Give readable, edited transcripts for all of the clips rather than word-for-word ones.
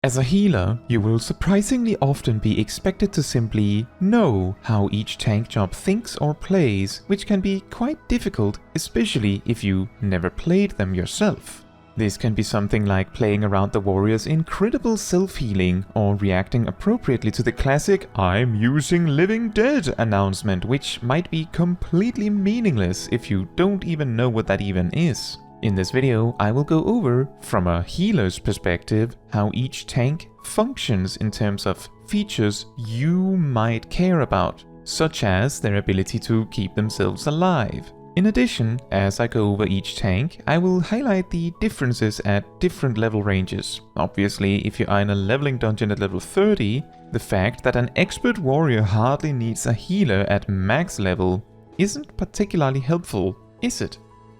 As a healer, you will surprisingly often be expected to simply know how each tank job thinks or plays, which can be quite difficult, especially if you never played them yourself. This can be something like playing around the warrior's incredible self-healing, or reacting appropriately to the classic "I'm using Living Dead" announcement, which might be completely meaningless if you don't even know what that even is. In this video, I will go over, from a healer's perspective, how each tank functions in terms of features you might care about, such as their ability to keep themselves alive. In addition, as I go over each tank, I will highlight the differences at different level ranges. Obviously, if you are in a leveling dungeon at level 30, the fact that an expert warrior hardly needs a healer at max level isn't particularly helpful, is it?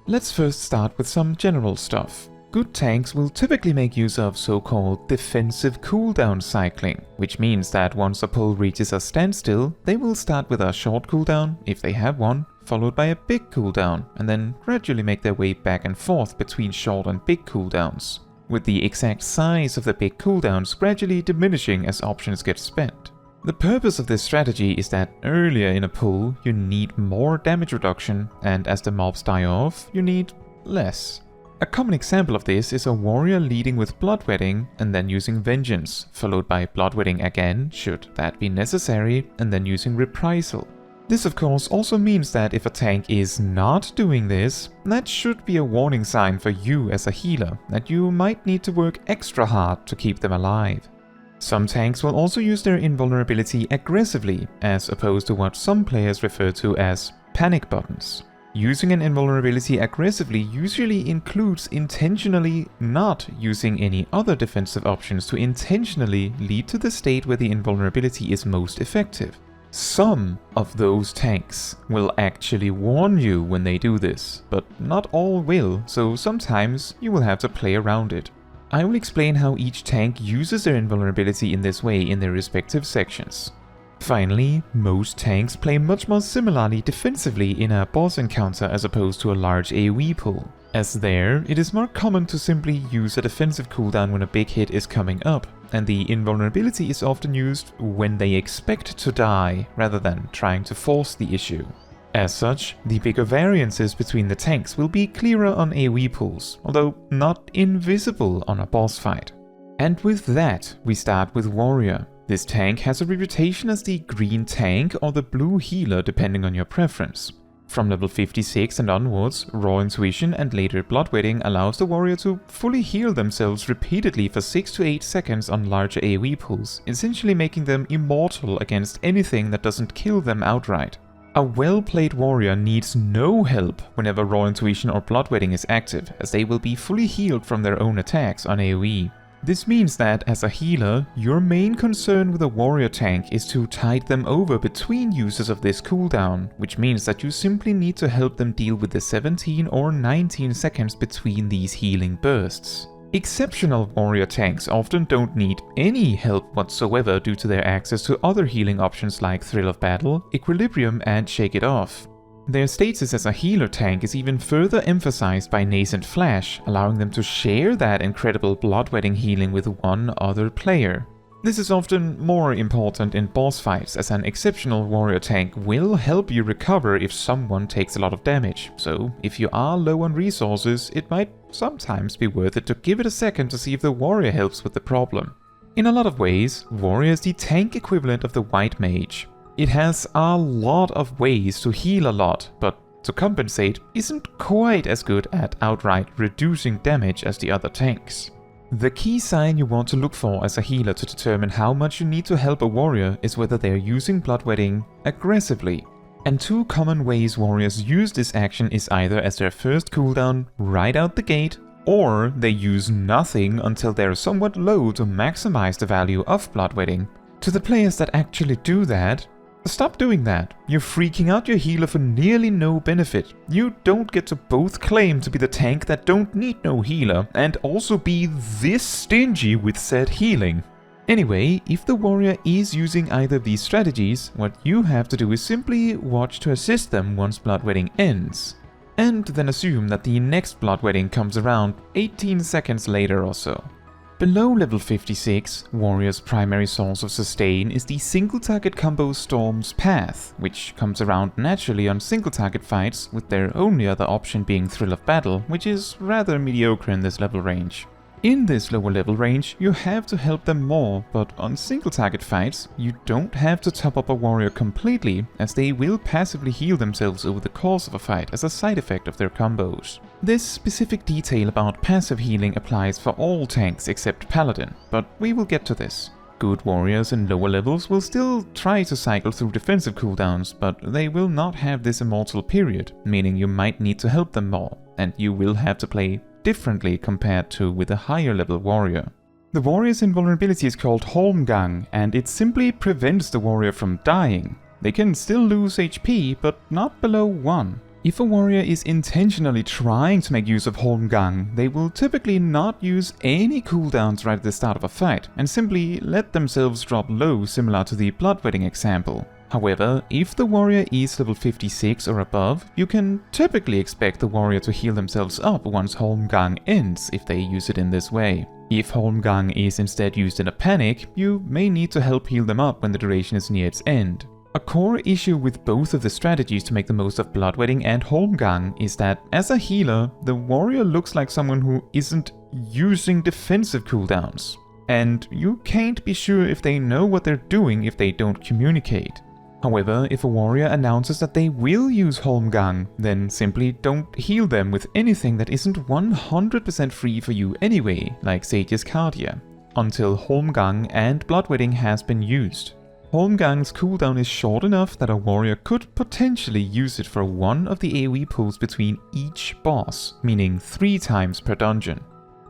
Let's first start with some general stuff. Good tanks will typically make use of so-called defensive cooldown cycling, which means that once a pull reaches a standstill, they will start with a short cooldown, if they have one, followed by a big cooldown, and then gradually make their way back and forth between short and big cooldowns, with the exact size of the big cooldowns gradually diminishing as options get spent. The purpose of this strategy is that earlier in a pull you need more damage reduction, and as the mobs die off, you need less. A common example of this is a warrior leading with Bloodwetting and then using Vengeance, followed by Bloodwetting again, should that be necessary, and then using Reprisal. This of course also means that if a tank is not doing this, that should be a warning sign for you as a healer, that you might need to work extra hard to keep them alive. Some tanks will also use their invulnerability aggressively, as opposed to what some players refer to as panic buttons. Using an invulnerability aggressively usually includes intentionally not using any other defensive options to intentionally lead to the state where the invulnerability is most effective. Some of those tanks will actually warn you when they do this, but not all will, so sometimes you will have to play around it. I will explain how each tank uses their invulnerability in this way in their respective sections. Finally, most tanks play much more similarly defensively in a boss encounter as opposed to a large AoE pool, as there it is more common to simply use a defensive cooldown when a big hit is coming up, and the invulnerability is often used when they expect to die rather than trying to force the issue. As such, the bigger variances between the tanks will be clearer on AoE pools, although not invisible on a boss fight. And with that, we start with Warrior. This tank has a reputation as the green tank or the blue healer depending on your preference. From level 56 and onwards, Raw Intuition and later Bloodwetting allows the warrior to fully heal themselves repeatedly for 6 to 8 seconds on larger AoE pools, essentially making them immortal against anything that doesn't kill them outright. A well-played warrior needs no help whenever Raw Intuition or Bloodwetting is active, as they will be fully healed from their own attacks on AoE. This means that, as a healer, your main concern with a warrior tank is to tide them over between uses of this cooldown, which means that you simply need to help them deal with the 17 or 19 seconds between these healing bursts. Exceptional warrior tanks often don't need any help whatsoever due to their access to other healing options like Thrill of Battle, Equilibrium and Shake It Off. Their status as a healer tank is even further emphasized by Nascent Flash, allowing them to share that incredible Bloodwetting healing with one other player. This is often more important in boss fights, as an exceptional warrior tank will help you recover if someone takes a lot of damage, so if you are low on resources, it might sometimes be worth it to give it a second to see if the warrior helps with the problem. In a lot of ways, warrior is the tank equivalent of the white mage. It has a lot of ways to heal a lot, but to compensate isn't quite as good at outright reducing damage as the other tanks. The key sign you want to look for as a healer to determine how much you need to help a warrior is whether they are using Bloodwetting aggressively. And two common ways warriors use this action is either as their first cooldown right out the gate, or they use nothing until they are somewhat low to maximize the value of Bloodwetting. To the players that actually do that, stop doing that. You're freaking out your healer for nearly no benefit. You don't get to both claim to be the tank that don't need no healer and also be this stingy with said healing. Anyway, if the warrior is using either of these strategies, what you have to do is simply watch to assist them once Bloodwetting ends, and then assume that the next Bloodwetting comes around 18 seconds later or so. Below level 56, Warrior's primary source of sustain is the single-target combo Storm's Path, which comes around naturally on single-target fights, with their only other option being Thrill of Battle, which is rather mediocre in this level range. In this lower level range, you have to help them more, but on single-target fights, you don't have to top up a warrior completely, as they will passively heal themselves over the course of a fight as a side effect of their combos. This specific detail about passive healing applies for all tanks except Paladin, but we will get to this. Good warriors in lower levels will still try to cycle through defensive cooldowns, but they will not have this immortal period, meaning you might need to help them more, and you will have to play differently compared to with a higher level warrior. The warrior's invulnerability is called Holmgang, and it simply prevents the warrior from dying. They can still lose HP, but not below 1. If a warrior is intentionally trying to make use of Holmgang, they will typically not use any cooldowns right at the start of a fight, and simply let themselves drop low, similar to the bloodwetting example. However, if the warrior is level 56 or above, you can typically expect the warrior to heal themselves up once Holmgang ends if they use it in this way. If Holmgang is instead used in a panic, you may need to help heal them up when the duration is near its end. A core issue with both of the strategies to make the most of bloodwetting and Holmgang is that, as a healer, the warrior looks like someone who isn't using defensive cooldowns. And you can't be sure if they know what they're doing if they don't communicate. However, if a warrior announces that they will use Holmgang, then simply don't heal them with anything that isn't 100% free for you anyway, like Sage's Cardia, until Holmgang and bloodwetting has been used. Holmgang's cooldown is short enough that a warrior could potentially use it for one of the AoE pulls between each boss, meaning 3 times per dungeon.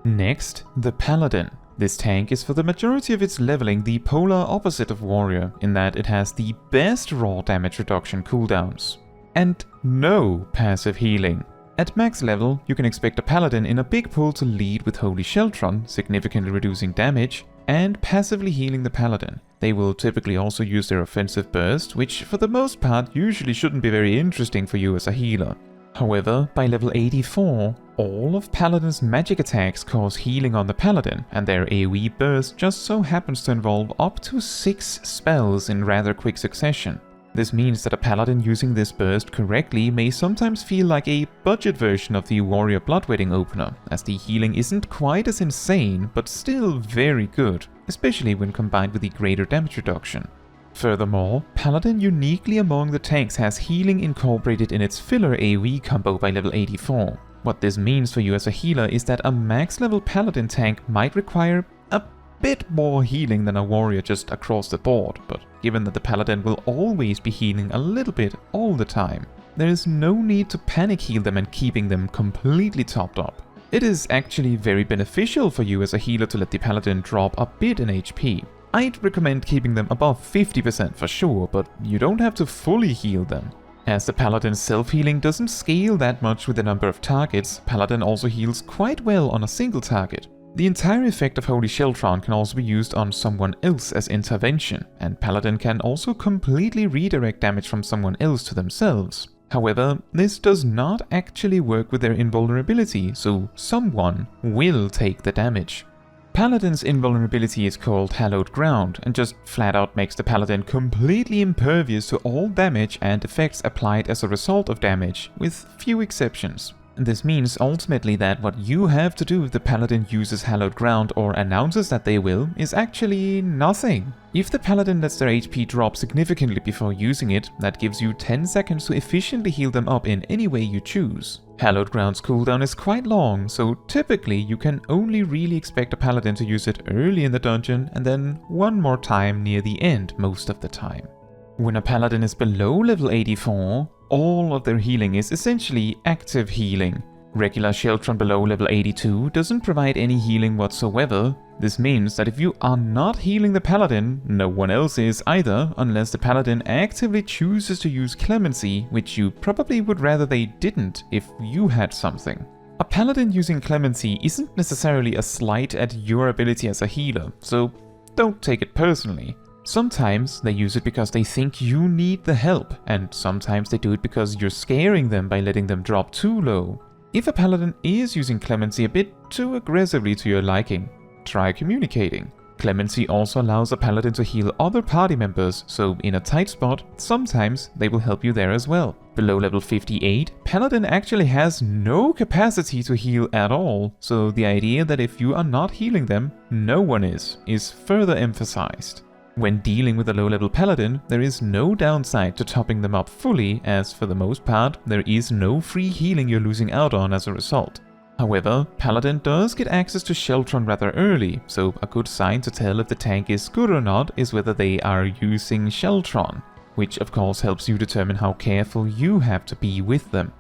Next, the Paladin. This tank is for the majority of its leveling the polar opposite of Warrior, in that it has the best raw damage reduction cooldowns. And no passive healing. At max level, you can expect a Paladin in a big pull to lead with Holy Sheltron, significantly reducing damage, and passively healing the Paladin. They will typically also use their offensive burst, which for the most part usually shouldn't be very interesting for you as a healer. However, by level 84, all of Paladin's magic attacks cause healing on the Paladin, and their AoE burst just so happens to involve up to 6 spells in rather quick succession. This means that a Paladin using this burst correctly may sometimes feel like a budget version of the Warrior Bloodwetting opener, as the healing isn't quite as insane, but still very good, especially when combined with the greater damage reduction. Furthermore, Paladin uniquely among the tanks has healing incorporated in its filler AoE combo by level 84. What this means for you as a healer is that a max level Paladin tank might require a bit more healing than a warrior just across the board, but given that the Paladin will always be healing a little bit all the time, there is no need to panic heal them and keeping them completely topped up. It is actually very beneficial for you as a healer to let the Paladin drop a bit in HP. I'd recommend keeping them above 50% for sure, but you don't have to fully heal them. As the Paladin's self-healing doesn't scale that much with the number of targets, Paladin also heals quite well on a single target. The entire effect of Holy Sheltron can also be used on someone else as intervention, and Paladin can also completely redirect damage from someone else to themselves. However, this does not actually work with their invulnerability, so someone will take the damage. Paladin's invulnerability is called Hallowed Ground, and just flat out makes the Paladin completely impervious to all damage and effects applied as a result of damage, with few exceptions. This means ultimately that what you have to do if the Paladin uses Hallowed Ground or announces that they will is actually nothing. If the Paladin lets their HP drop significantly before using it, that gives you 10 seconds to efficiently heal them up in any way you choose. Hallowed Ground's cooldown is quite long, so typically you can only really expect a Paladin to use it early in the dungeon and then one more time near the end most of the time. When a Paladin is below level 84, all of their healing is essentially active healing. Regular Sheltron below level 82 doesn't provide any healing whatsoever. This means that if you are not healing the Paladin, no one else is either, unless the Paladin actively chooses to use Clemency, which you probably would rather they didn't if you had something. A Paladin using Clemency isn't necessarily a slight at your ability as a healer, so don't take it personally. Sometimes they use it because they think you need the help, and sometimes they do it because you're scaring them by letting them drop too low. If a Paladin is using Clemency a bit too aggressively to your liking, try communicating. Clemency also allows a paladin to heal other party members, so in a tight spot, sometimes they will help you there as well. Below level 58, Paladin actually has no capacity to heal at all, so the idea that if you are not healing them, no one is further emphasized. When dealing with a low-level Paladin, there is no downside to topping them up fully, as for the most part, there is no free healing you're losing out on as a result. However, Paladin does get access to Sheltron rather early, so a good sign to tell if the tank is good or not is whether they are using Sheltron, which of course helps you determine how careful you have to be with them.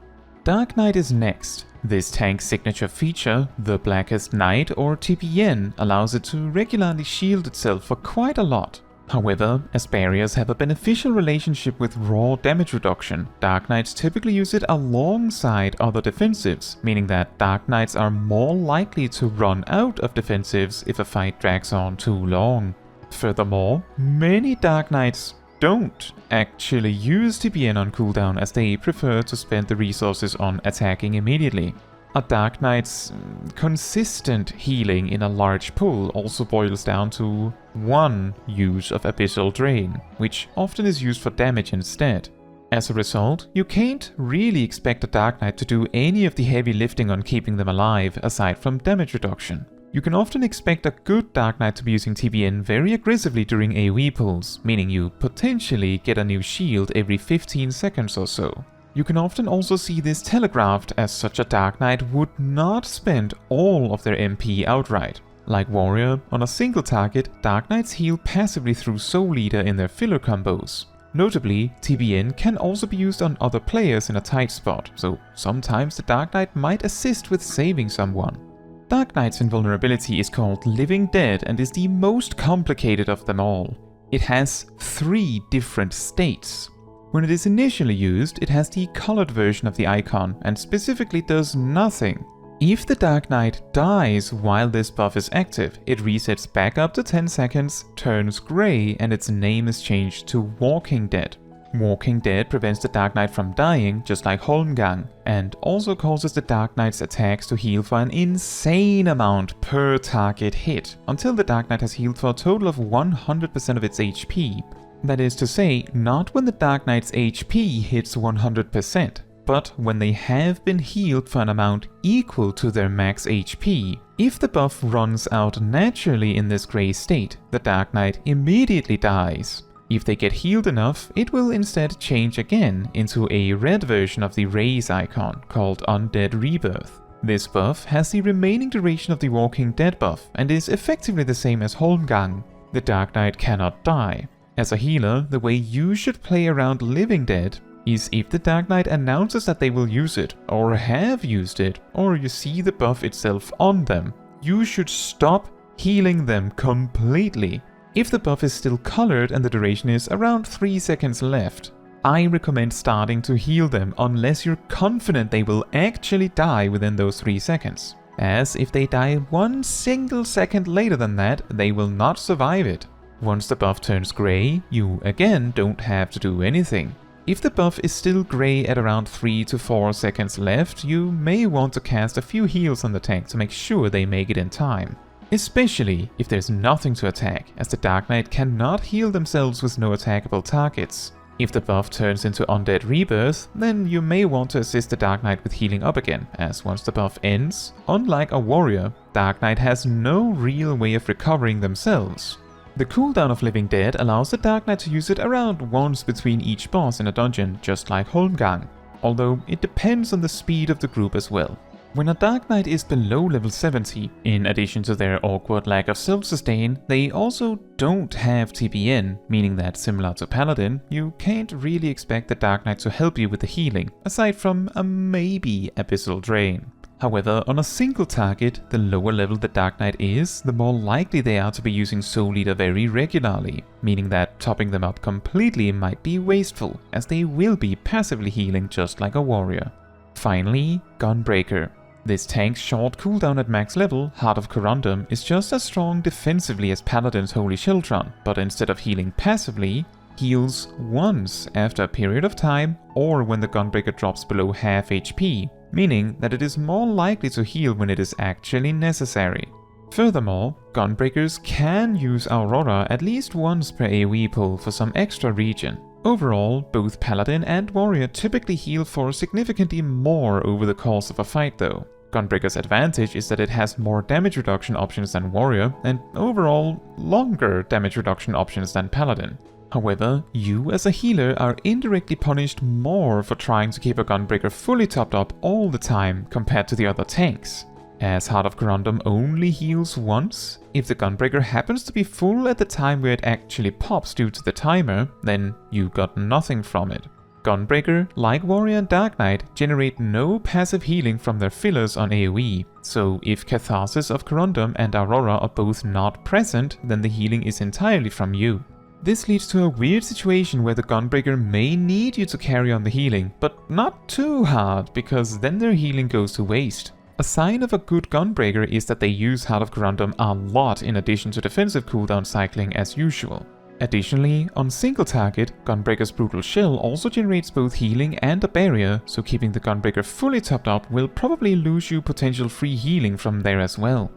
Dark Knight is next. This tank's signature feature, the Blackest Night or TPN, allows it to regularly shield itself for quite a lot. However, as barriers have a beneficial relationship with raw damage reduction, Dark Knights typically use it alongside other defensives, meaning that Dark Knights are more likely to run out of defensives if a fight drags on too long. Furthermore, many Dark Knights don't actually use TPN on cooldown, as they prefer to spend the resources on attacking immediately. A Dark Knight's consistent healing in a large pool also boils down to one use of Abyssal Drain, which often is used for damage instead. As a result, you can't really expect a Dark Knight to do any of the heavy lifting on keeping them alive aside from damage reduction. You can often expect a good Dark Knight to be using TPN very aggressively during AoE pulls, meaning you potentially get a new shield every 15 seconds or so. You can often also see this telegraphed, as such a Dark Knight would not spend all of their MP outright. Like Warrior, on a single target, Dark Knights heal passively through Soul Eater in their filler combos. Notably, TPN can also be used on other players in a tight spot, so sometimes the Dark Knight might assist with saving someone. Dark Knight's invulnerability is called Living Dead and is the most complicated of them all. It has 3 different states. When it is initially used, it has the colored version of the icon and specifically does nothing. If the Dark Knight dies while this buff is active, it resets back up to 10 seconds, turns grey, and its name is changed to Walking Dead. Walking Dead prevents the Dark Knight from dying, just like Holmgang, and also causes the Dark Knight's attacks to heal for an insane amount per target hit, until the Dark Knight has healed for a total of 100% of its HP. That is to say, not when the Dark Knight's HP hits 100%, but when they have been healed for an amount equal to their max HP. If the buff runs out naturally in this grey state, the Dark Knight immediately dies. If they get healed enough, it will instead change again into a red version of the Raise icon, called Undead Rebirth. This buff has the remaining duration of the Walking Dead buff, and is effectively the same as Holmgang. The Dark Knight cannot die. As a healer, the way you should play around Living Dead is if the Dark Knight announces that they will use it, or have used it, or you see the buff itself on them, you should stop healing them completely. If the buff is still colored and the duration is around 3 seconds left, I recommend starting to heal them unless you're confident they will actually die within those 3 seconds. As if they die 1 single second later than that, they will not survive it. Once the buff turns grey, you again don't have to do anything. If the buff is still grey at around 3 to 4 seconds left, you may want to cast a few heals on the tank to make sure they make it in time. Especially if there's nothing to attack, as the Dark Knight cannot heal themselves with no attackable targets. If the buff turns into Undead Rebirth, then you may want to assist the Dark Knight with healing up again, as once the buff ends, unlike a Warrior, Dark Knight has no real way of recovering themselves. The cooldown of Living Dead allows the Dark Knight to use it around once between each boss in a dungeon, just like Holmgang, although it depends on the speed of the group as well. When a Dark Knight is below level 70, in addition to their awkward lack of self-sustain, they also don't have TPN, meaning that similar to Paladin, you can't really expect the Dark Knight to help you with the healing, aside from a maybe Abyssal Drain. However, on a single target, the lower level the Dark Knight is, the more likely they are to be using Soul Eater very regularly, meaning that topping them up completely might be wasteful, as they will be passively healing just like a Warrior. Finally, Gunbreaker. This tank's short cooldown at max level, Heart of Corundum, is just as strong defensively as Paladin's Holy Sheltron, but instead of healing passively, heals once after a period of time or when the Gunbreaker drops below half HP, meaning that it is more likely to heal when it is actually necessary. Furthermore, Gunbreakers can use Aurora at least once per AoE pull for some extra regen. Overall, both Paladin and Warrior typically heal for significantly more over the course of a fight though. Gunbreaker's advantage is that it has more damage reduction options than Warrior, and overall, longer damage reduction options than Paladin. However, you as a healer are indirectly punished more for trying to keep a Gunbreaker fully topped up all the time compared to the other tanks. As Heart of Corundum only heals once, if the Gunbreaker happens to be full at the time where it actually pops due to the timer, then you got nothing from it. Gunbreaker, like Warrior and Dark Knight, generate no passive healing from their fillers on AoE, so if Catharsis of Corundum and Aurora are both not present, then the healing is entirely from you. This leads to a weird situation where the Gunbreaker may need you to carry on the healing, but not too hard, because then their healing goes to waste. A sign of a good Gunbreaker is that they use Heart of Corundum a lot in addition to defensive cooldown cycling as usual. Additionally, on single target, Gunbreaker's Brutal Shell also generates both healing and a barrier, so keeping the Gunbreaker fully topped up will probably lose you potential free healing from there as well.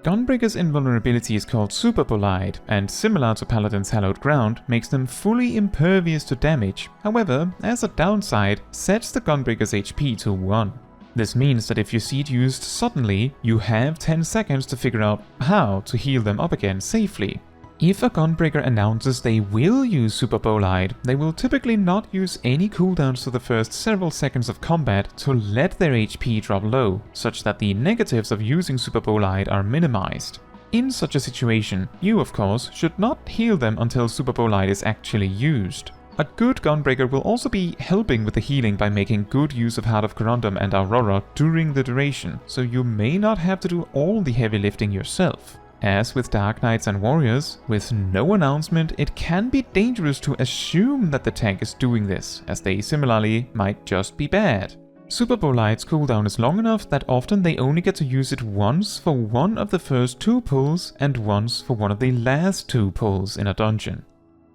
Gunbreaker's invulnerability is called Superbolide, and similar to Paladin's Hallowed Ground, makes them fully impervious to damage, however, as a downside, sets the Gunbreaker's HP to 1. This means that if you see it used suddenly, you have 10 seconds to figure out how to heal them up again safely. If a Gunbreaker announces they will use Superbolide, they will typically not use any cooldowns for the first several seconds of combat to let their HP drop low, such that the negatives of using Superbolide are minimized. In such a situation, you of course should not heal them until Superbolide is actually used. A good Gunbreaker will also be helping with the healing by making good use of Heart of Corundum and Aurora during the duration, so you may not have to do all the heavy lifting yourself. As with Dark Knights and Warriors, with no announcement, it can be dangerous to assume that the tank is doing this, as they similarly might just be bad. Superbolide's cooldown is long enough that often they only get to use it once for one of the first 2 pulls and once for one of the last 2 pulls in a dungeon.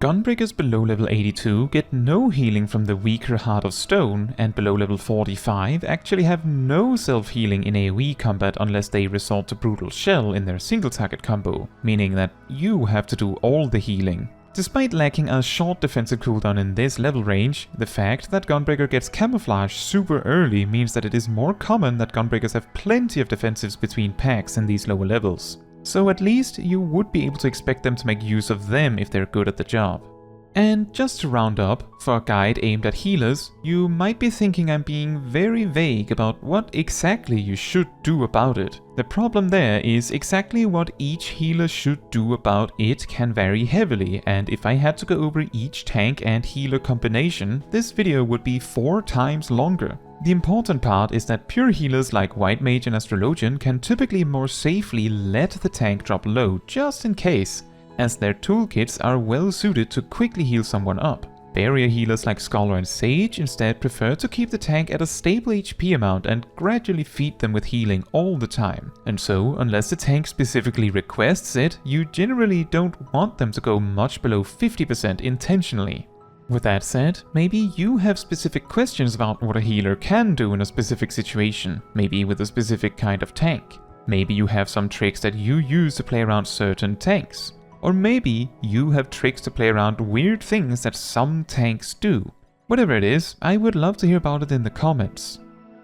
Gunbreakers below level 82 get no healing from the weaker Heart of Stone, and below level 45 actually have no self-healing in AoE combat unless they resort to Brutal Shell in their single target combo, meaning that you have to do all the healing. Despite lacking a short defensive cooldown in this level range, the fact that Gunbreaker gets camouflage super early means that it is more common that Gunbreakers have plenty of defensives between packs in these lower levels. So at least you would be able to expect them to make use of them if they're good at the job. And just to round up, for a guide aimed at healers, you might be thinking I'm being very vague about what exactly you should do about it. The problem there is exactly what each healer should do about it can vary heavily, and if I had to go over each tank and healer combination, this video would be 4 times longer. The important part is that pure healers like White Mage and Astrologian can typically more safely let the tank drop low just in case, as their toolkits are well suited to quickly heal someone up. Barrier healers like Scholar and Sage instead prefer to keep the tank at a stable HP amount and gradually feed them with healing all the time. And so, unless the tank specifically requests it, you generally don't want them to go much below 50% intentionally. With that said, maybe you have specific questions about what a healer can do in a specific situation, maybe with a specific kind of tank. Maybe you have some tricks that you use to play around certain tanks. Or maybe you have tricks to play around weird things that some tanks do. Whatever it is, I would love to hear about it in the comments.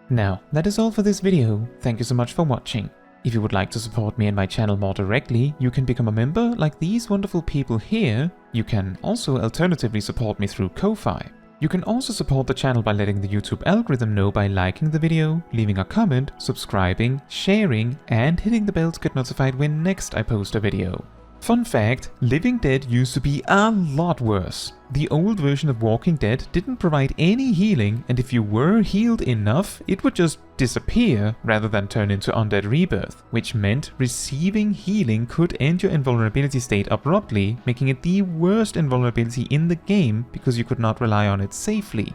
Now, that is all for this video. Thank you so much for watching. If you would like to support me and my channel more directly, you can become a member like these wonderful people here. You can also alternatively support me through Ko-Fi. You can also support the channel by letting the YouTube algorithm know by liking the video, leaving a comment, subscribing, sharing, and hitting the bell to get notified when next I post a video. Fun fact, Living Dead used to be a lot worse. The old version of Walking Dead didn't provide any healing, and if you were healed enough, it would just disappear rather than turn into undead rebirth, which meant receiving healing could end your invulnerability state abruptly, making it the worst invulnerability in the game because you could not rely on it safely.